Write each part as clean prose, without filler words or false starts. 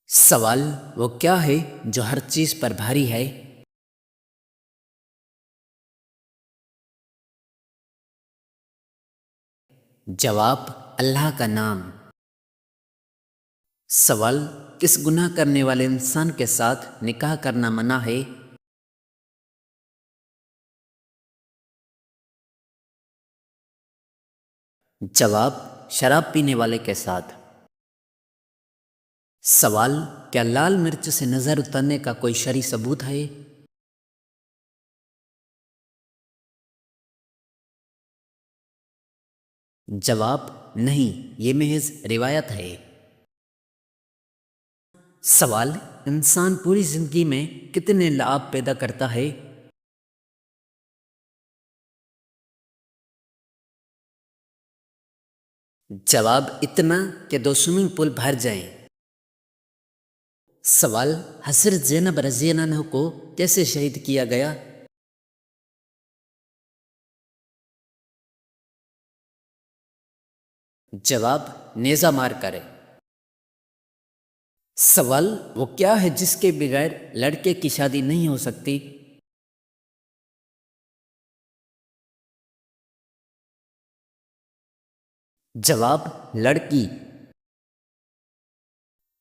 سوال وہ کیا ہے جو ہر چیز پر بھاری ہے؟ جواب اللہ کا نام۔ سوال کس گناہ کرنے والے انسان کے ساتھ نکاح کرنا منع ہے؟ جواب شراب پینے والے کے ساتھ۔ سوال کیا لال مرچ سے نظر اترنے کا کوئی شرعی ثبوت ہے؟ جواب نہیں، یہ محض روایت ہے۔ سوال انسان پوری زندگی میں کتنے لعاب پیدا کرتا ہے؟ جواب اتنا کہ 2 سوئمنگ پول بھر جائیں۔ سوال حضرت زینب رضی اللہ عنہ کو کیسے شہید کیا گیا؟ جواب نیزہ مار کر۔ سوال وہ کیا ہے جس کے بغیر لڑکے کی شادی نہیں ہو سکتی؟ جواب لڑکی۔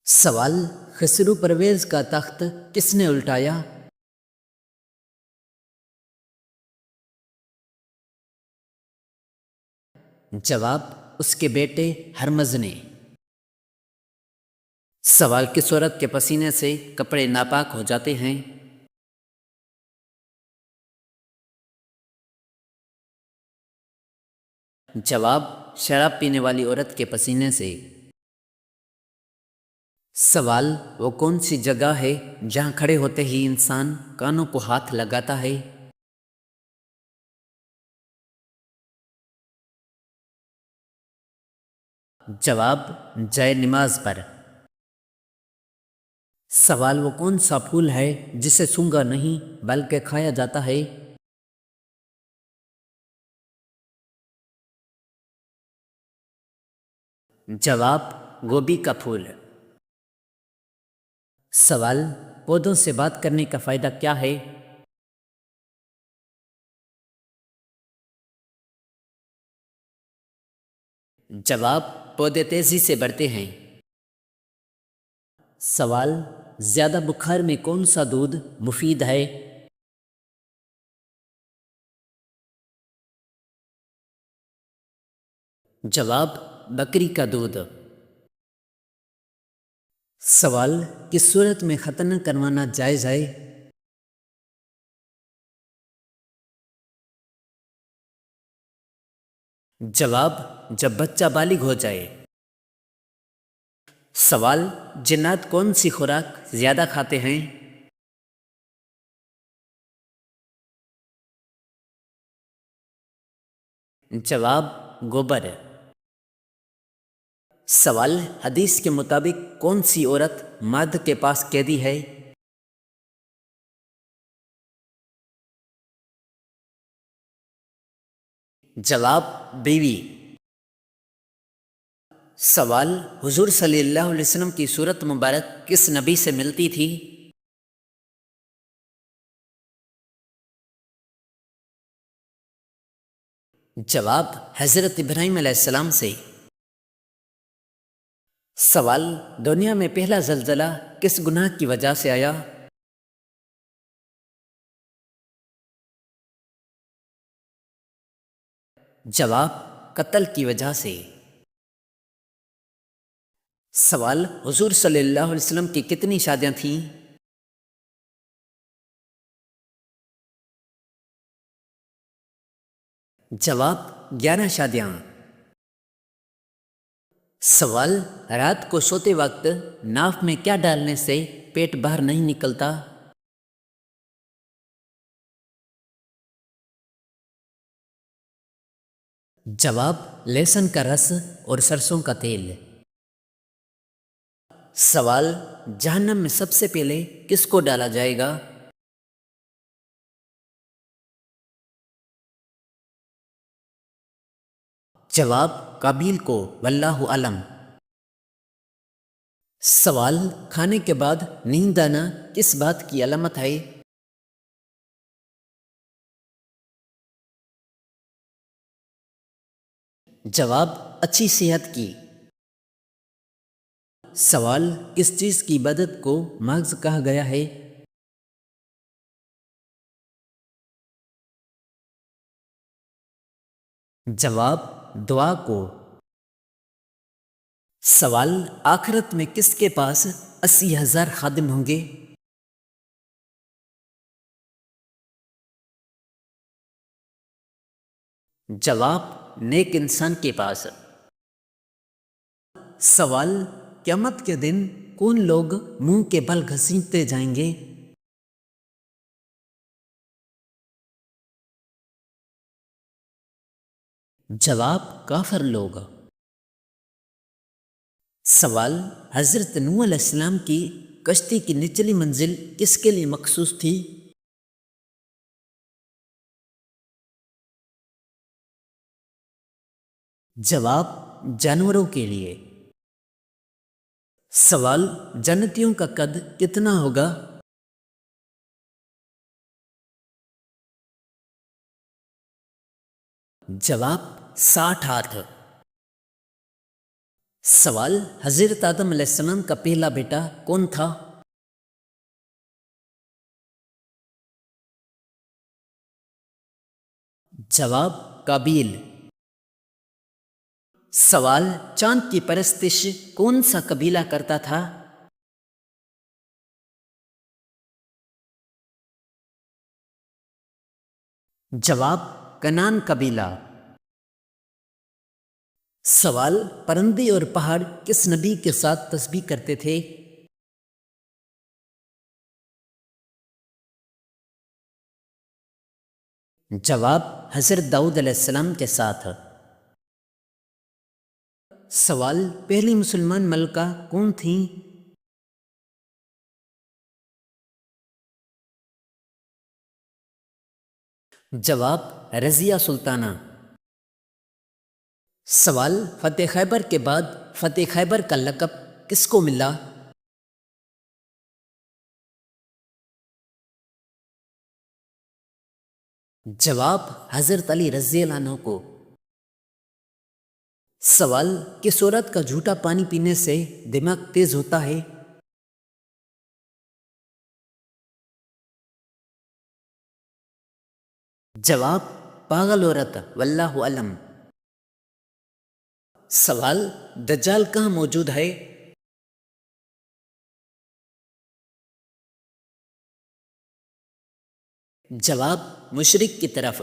سوال خسرو پرویز کا تخت کس نے الٹایا؟ جواب اس کے بیٹے ہرمز نے۔ سوال کس عورت کے پسینے سے کپڑے ناپاک ہو جاتے ہیں؟ جواب شراب پینے والی عورت کے پسینے سے۔ سوال وہ کون سی جگہ ہے جہاں کھڑے ہوتے ہی انسان کانوں کو ہاتھ لگاتا ہے؟ جواب جائے نماز پر۔ سوال وہ کون سا پھول ہے جسے سونگھا نہیں بلکہ کھایا جاتا ہے؟ جواب گوبھی کا پھول۔ سوال پودوں سے بات کرنے کا فائدہ کیا ہے؟ جواب پودے تیزی سے بڑھتے ہیں۔ سوال زیادہ بخار میں کون سا دودھ مفید ہے؟ جواب بکری کا دودھ۔ سوال کس صورت میں ختنہ کروانا جائز ہے؟ جواب جب بچہ بالغ ہو جائے۔ سوال جنات کون سی خوراک زیادہ کھاتے ہیں؟ جواب گوبر۔ سوال حدیث کے مطابق کون سی عورت مرد کے پاس قیدی ہے؟ جواب بیوی۔ سوال حضور صلی اللہ علیہ وسلم کی صورت مبارک کس نبی سے ملتی تھی؟ جواب حضرت ابراہیم علیہ السلام سے۔ سوال دنیا میں پہلا زلزلہ کس گناہ کی وجہ سے آیا؟ جواب قتل کی وجہ سے۔ سوال حضور صلی اللہ علیہ وسلم کی کتنی شادیاں تھیں؟ جواب 11 شادیاں۔ سوال رات کو سوتے وقت ناف میں کیا ڈالنے سے پیٹ باہر نہیں نکلتا؟ جواب لہسن کا رس اور سرسوں کا تیل۔ سوال جہنم میں سب سے پہلے کس کو ڈالا جائے گا؟ جواب قابیل کو، واللہ علم۔ سوال: کھانے کے بعد نیند آنا کس بات کی علامت ہے؟ جواب: اچھی صحت کی۔ سوال: کس چیز کی عبادت کو مغز کہا گیا ہے؟ جواب: دعا کو۔ سوال: آخرت میں کس کے پاس 80,000 خادم ہوں گے؟ جواب: نیک انسان کے پاس۔ سوال: قیامت کے دن کون لوگ منہ کے بل گھسیٹتے جائیں گے؟ جواب: کافر لوگ۔ سوال: حضرت نوح علیہ السلام کی کشتی کی نچلی منزل کس کے لیے مخصوص تھی؟ جواب: جانوروں کے لیے۔ سوال: جنتیوں کا قد کتنا ہوگا؟ جواب: 60 ہاتھ۔ سوال: حضرت آدم علیہ السلام کا پہلا بیٹا کون تھا؟ جواب: قابیل۔ سوال: چاند کی پرستش کون سا قبیلہ کرتا تھا؟ جواب: کنان قبیلہ۔ سوال: پرندے اور پہاڑ کس نبی کے ساتھ تسبیح کرتے تھے؟ جواب: حضرت داؤد علیہ السلام کے ساتھ۔ سوال: پہلی مسلمان ملکہ کون تھیں؟ جواب: رضیہ سلطانہ۔ سوال: فتح خیبر کے بعد فتح خیبر کا لقب کس کو ملا؟ جواب: حضرت علی رضی اللہ عنہ کو۔ سوال: کس عورت کا جھوٹا پانی پینے سے دماغ تیز ہوتا ہے؟ جواب: پاگل عورت، واللہ علم۔ سوال: دجال کہاں موجود ہے؟ جواب: مشرق کی طرف۔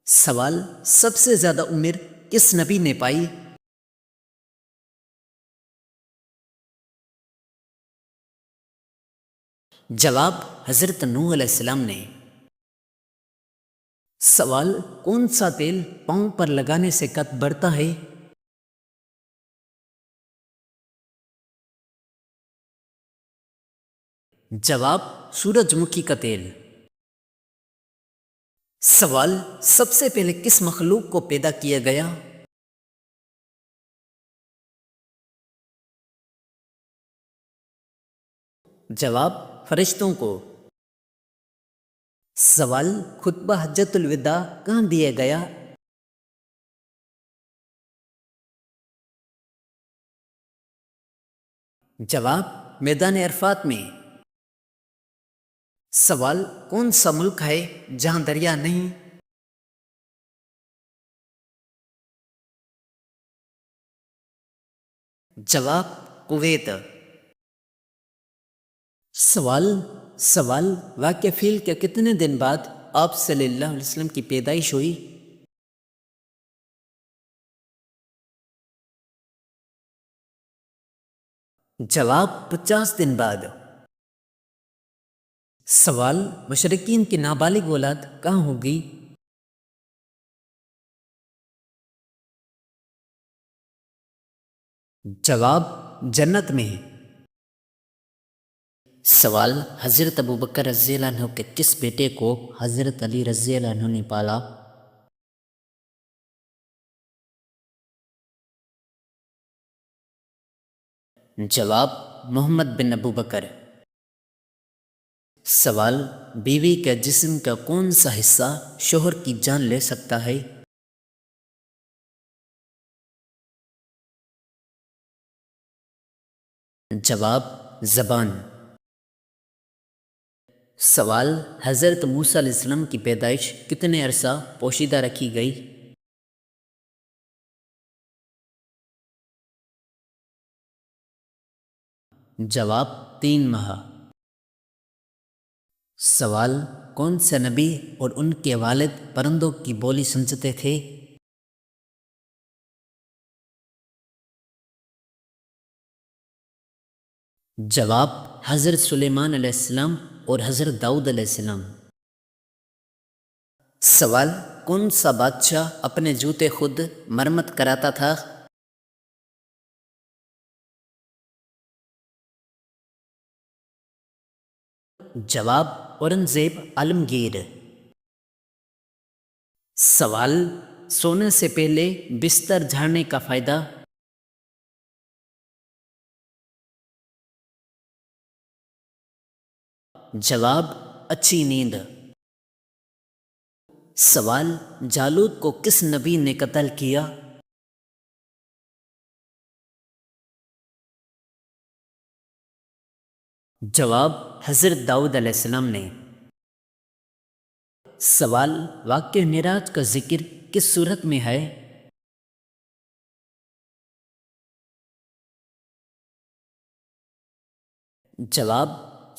سوال: سب سے زیادہ عمر کس نبی نے پائی؟ جواب: حضرت نوح علیہ السلام نے۔ سوال: کون سا تیل پاؤں پر لگانے سے قد بڑھتا ہے؟ جواب: سورج مکھی کا تیل۔ سوال: سب سے پہلے کس مخلوق کو پیدا کیا گیا؟ جواب: فرشتوں کو۔ سوال: خطبہ حجۃ الوداع کہاں دیا گیا؟ جواب: میدان عرفات میں۔ سوال: کون سا ملک ہے جہاں دریا نہیں؟ جواب: کویت۔ سوال: واقعہ فیل کے کتنے دن بعد آپ صلی اللہ علیہ وسلم کی پیدائش ہوئی؟ جواب: 50 دن بعد۔ سوال: مشرکین کی نابالغ اولاد کہاں ہوگی؟ جواب: جنت میں۔ سوال: حضرت ابوبکر رضی اللہ عنہ کے کس بیٹے کو حضرت علی رضی اللہ عنہ نے پالا؟ جواب محمد بن ابو بکر۔ سوال بیوی کے جسم کا کون سا حصہ شوہر کی جان لے سکتا ہے؟ جواب زبان۔ سوال حضرت موسیٰ علیہ السلام کی پیدائش کتنے عرصہ پوشیدہ رکھی گئی؟ جواب 3 ماہ۔ سوال کون سے نبی اور ان کے والد پرندوں کی بولی سمجھتے تھے؟ جواب حضرت سلیمان علیہ السلام اور حضرت داؤد علیہ السلام۔ سوال کون سا بادشاہ اپنے جوتے خود مرمت کراتا تھا؟ جواب اورنگزیب عالمگیر۔ سوال سونے سے پہلے بستر جھاڑنے کا فائدہ؟ جواب اچھی نیند۔ سوال جالوت کو کس نبی نے قتل کیا؟ جواب حضرت داؤد علیہ السلام نے۔ سوال واقعہ معراج کا ذکر کس صورت میں ہے؟ جواب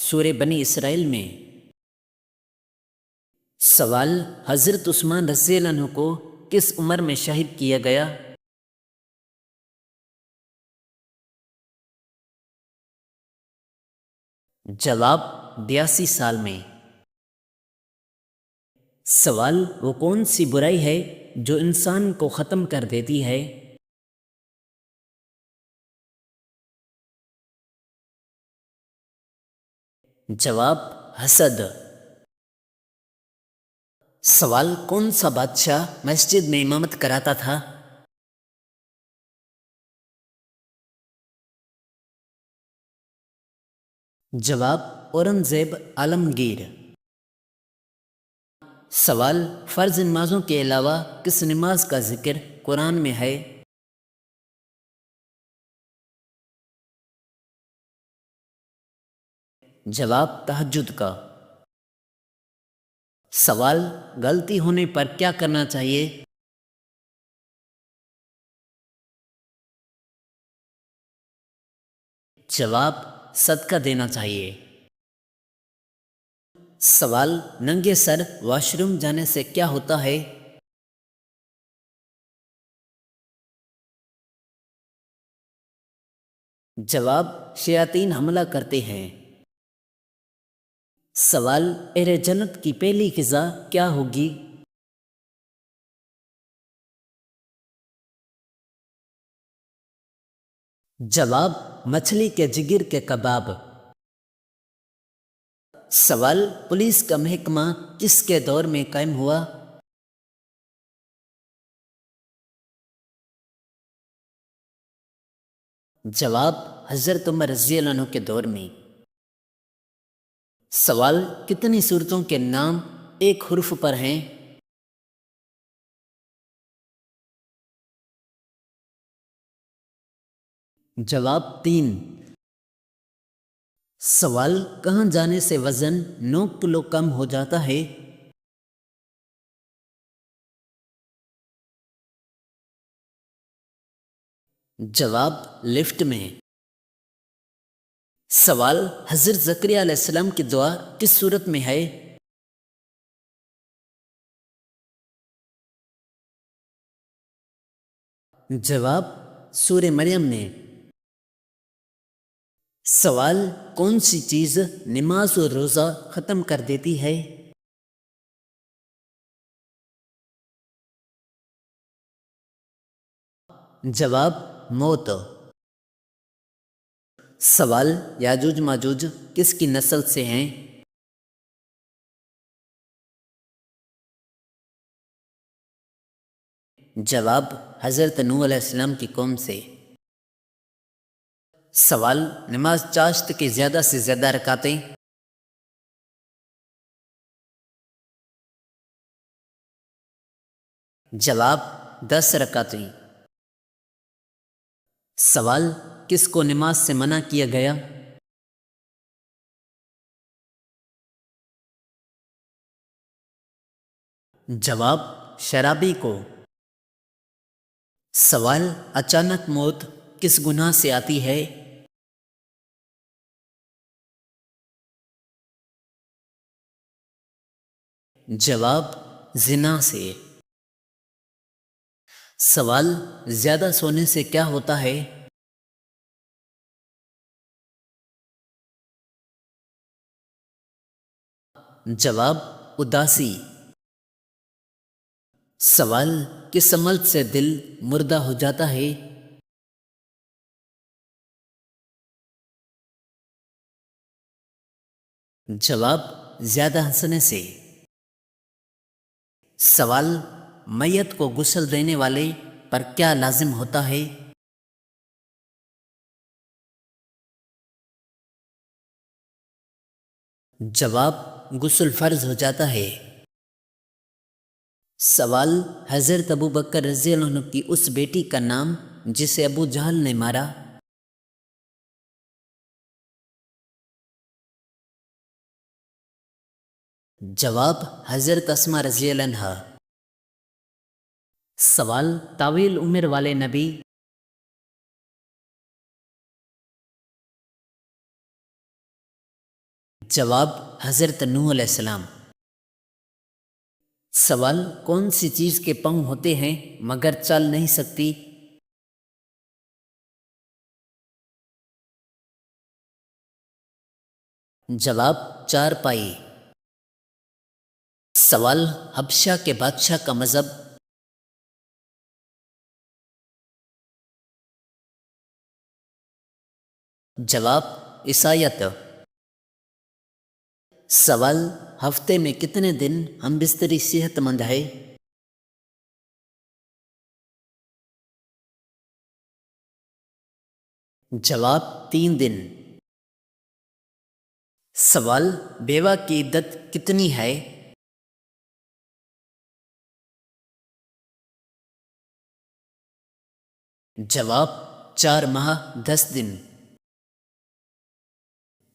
سورہ بنی اسرائیل میں۔ سوال حضرت عثمان رضی اللہ عنہ کو کس عمر میں شہید کیا گیا؟ جواب 82 سال میں۔ سوال وہ کون سی برائی ہے جو انسان کو ختم کر دیتی ہے؟ جواب حسد۔ سوال کون سا بادشاہ مسجد میں امامت کراتا تھا؟ جواب اورنگزیب عالمگیر۔ سوال فرض نمازوں کے علاوہ کس نماز کا ذکر قرآن میں ہے؟ جواب تہجد کا۔ سوال غلطی ہونے پر کیا کرنا چاہیے؟ جواب صدقہ دینا چاہیے۔ سوال ننگے سر واش روم جانے سے کیا ہوتا ہے؟ جواب شیاطین حملہ کرتے ہیں۔ سوال اہل جنت کی پہلی غذا کیا ہوگی؟ جواب مچھلی کے جگر کے کباب۔ سوال پولیس کا محکمہ کس کے دور میں قائم ہوا؟ جواب حضرت عمر رضی اللہ عنہ کے دور میں۔ سوال کتنی صورتوں کے نام ایک حرف پر ہیں؟ جواب 3۔ سوال کہاں جانے سے وزن 9 کلو کم ہو جاتا ہے؟ جواب لفٹ میں۔ سوال حضرت زکریا علیہ السلام کی دعا کس صورت میں ہے؟ جواب سورہ مریم میں۔ سوال کون سی چیز نماز اور روزہ ختم کر دیتی ہے؟ جواب موت۔ سوال یاجوج ماجوج کس کی نسل سے ہیں؟ جواب حضرت نوح علیہ السلام کی قوم سے۔ سوال، نماز چاشت کی زیادہ سے زیادہ رکعتیں؟ جواب، 10 رکعتیں۔ سوال، کس کو نماز سے منع کیا گیا؟ جواب، شرابی کو۔ سوال، اچانک موت کس گناہ سے آتی ہے؟ جواب، زنا سے۔ سوال، زیادہ سونے سے کیا ہوتا ہے؟ جواب، اداسی۔ سوال، کس عمل سے دل مردہ ہو جاتا ہے؟ جواب، زیادہ ہنسنے سے۔ سوال، میت کو غسل دینے والے پر کیا لازم ہوتا ہے؟ جواب، غسل فرض ہو جاتا ہے۔ سوال، حضرت ابو بکر رضی اللہ عنہ کی اس بیٹی کا نام جسے ابو جہل نے مارا؟ جواب، حضرت اسماء رضی اللہ عنہا۔ سوال، طویل عمر والے نبی؟ جواب، حضرت نوح علیہ السلام۔ سوال، کون سی چیز کے پاؤں ہوتے ہیں مگر چل نہیں سکتی؟ جواب، 4 پائی۔ سوال، حبشہ کے بادشاہ کا مذہب؟ جواب، عیسائیت۔ سوال، ہفتے میں کتنے دن ہم بستری صحت مند ہے؟ جواب، 3 دن۔ سوال، بیوہ کی عدت کتنی ہے؟ جواب، 4 ماہ 10 دن۔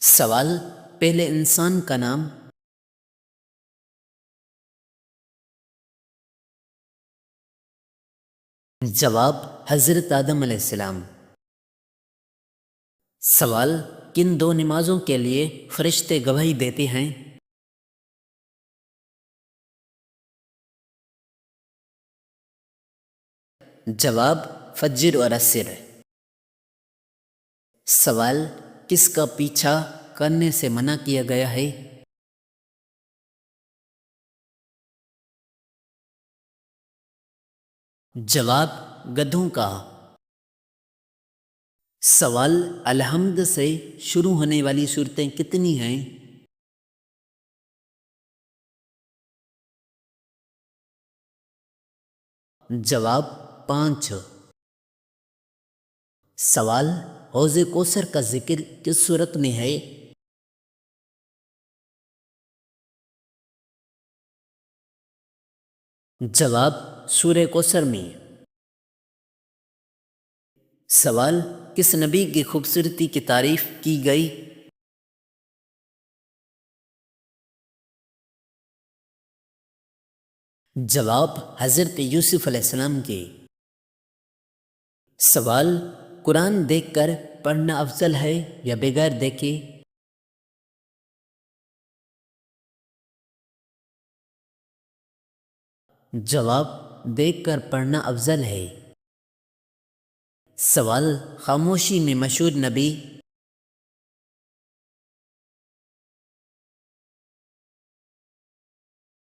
سوال، پہلے انسان کا نام؟ جواب، حضرت آدم علیہ السلام۔ سوال، کن 2 نمازوں کے لیے فرشتے گواہی دیتے ہیں؟ جواب، فجر اور عصر۔ سوال، کس کا پیچھا کرنے سے منع کیا گیا ہے؟ جواب، گدھوں کا۔ سوال، الحمد سے شروع ہونے والی صورتیں کتنی ہیں؟ جواب، 5۔ سوال، حوض کوثر کا ذکر کس صورت میں ہے؟ جواب، سورہ کوثر میں۔ سوال، کس نبی کی خوبصورتی کی تعریف کی گئی؟ جواب، حضرت یوسف علیہ السلام کی۔ سوال، قرآن دیکھ کر پڑھنا افضل ہے یا بغیر دیکھے؟ جواب، دیکھ کر پڑھنا افضل ہے۔ سوال، خاموشی میں مشہور نبی؟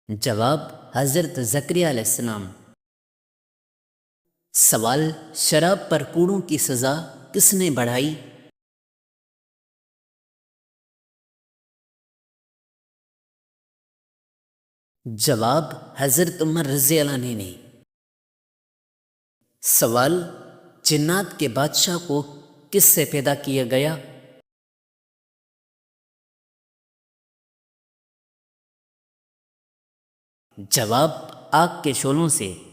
جواب، حضرت زکریا علیہ السلام۔ سوال، شراب پر کوڑوں کی سزا کس نے بڑھائی؟ جواب، حضرت عمر رضی اللہ عنہ نے۔ سوال، جنات کے بادشاہ کو کس سے پیدا کیا گیا؟ جواب، آگ کے شعلوں سے۔